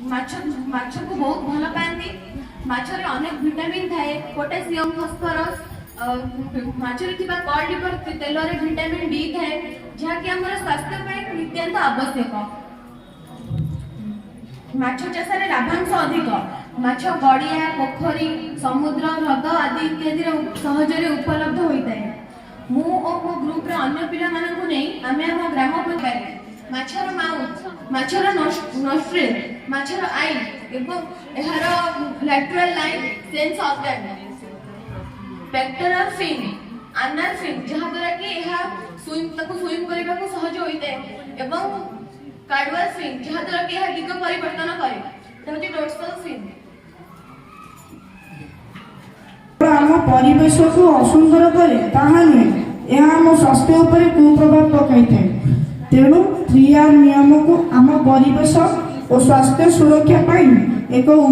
माछ माछ को बहुत भल पाती। माछरे अनेक विटामिन थाए, पोटासियम, फस्फरस, माछरे थिबा कॉड लिवर तेल रे विटामिन डी थाए, जहा कि हमर स्वास्थ्य ପାଇଁ नित्यांत आवश्यक। माछ चाषरे लाभांश अधिक। माछ गड़िया, पोखरी, समुद्र, हृद आदि इत्यादि सहजरे उपलब्ध होता है। मु और मो ग्रुप रे अन्य पिला मानकु नै आमे हम ग्राम पंचायत माछर माउथ, माछर नोस्ट्रिल, माछर आई एवं एहार lateral line sense organ, pectoral fin, anal fin, जहा द्वारा कि एहा स्विम करबा को सहज होइते एवं कार्डुअल फिन, जहा द्वारा कि एहा दिग परिवर्तन करे। तहति डोर्सल फिन आम परिवेश को असुंदर करे ताहा नुहे, यह आम स्वास्थ्य उपर कुप्रभाव पकई थाए। तेणु 3R नियम को आम परिवेश और स्वास्थ्य सुरक्षा एक उपाय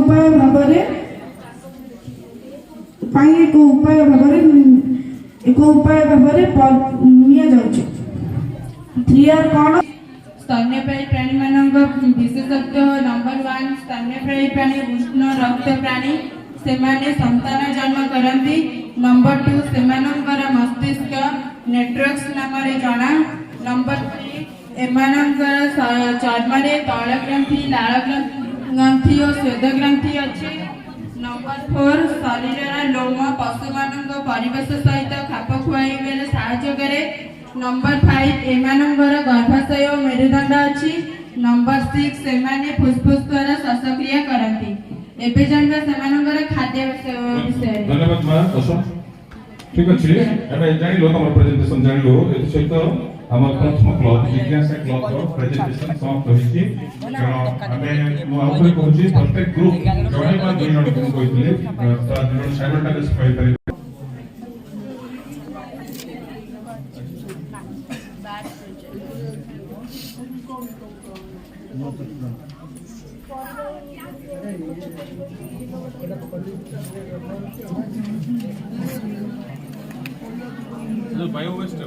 भावरे निया जाउछि। 3R कौन? स्तन्यपायी प्राणी मानक विशेषत्व नंबर 1 स्तन्यपायी प्राणी उष्ण रक्त प्राणी, सेमाने संतान जन्म करती। नंबर 2 सेमानंकर मस्तिष्क नेटवर्क्स नाम रे जना। नंबर 3 एमानंकर चर्मरे तैल ग्रंथि, लाल ग्रंथि और स्वेद ग्रंथि अच्छी। नंबर 4 शरीर लोम पशु मानक परिवेश सहित खाप खुआई बेले साहाय्य करे। नंबर 5 एमानंकर गर्भाशय और मेरुदंड अच्छी। नंबर 6 सेमाने फुसफुस द्वारा श्वासक्रिया करती। एबे जानबा सेमानंकर खाद्य विषय। धन्यवाद मा असम। ठीक अछि, एबे जानिलो हमर प्रेजेंटेशन जानिलो एत सहित हमर प्रथम क्लब जिज्ञासा क्लब रो प्रेजेंटेशन समाप्त होइछि। हमें मो आउथरे कहूछि प्रत्येक ग्रुप जणे बा दुई जण को कहितले त साइमल्टेनियस कहि पारि। Bio waste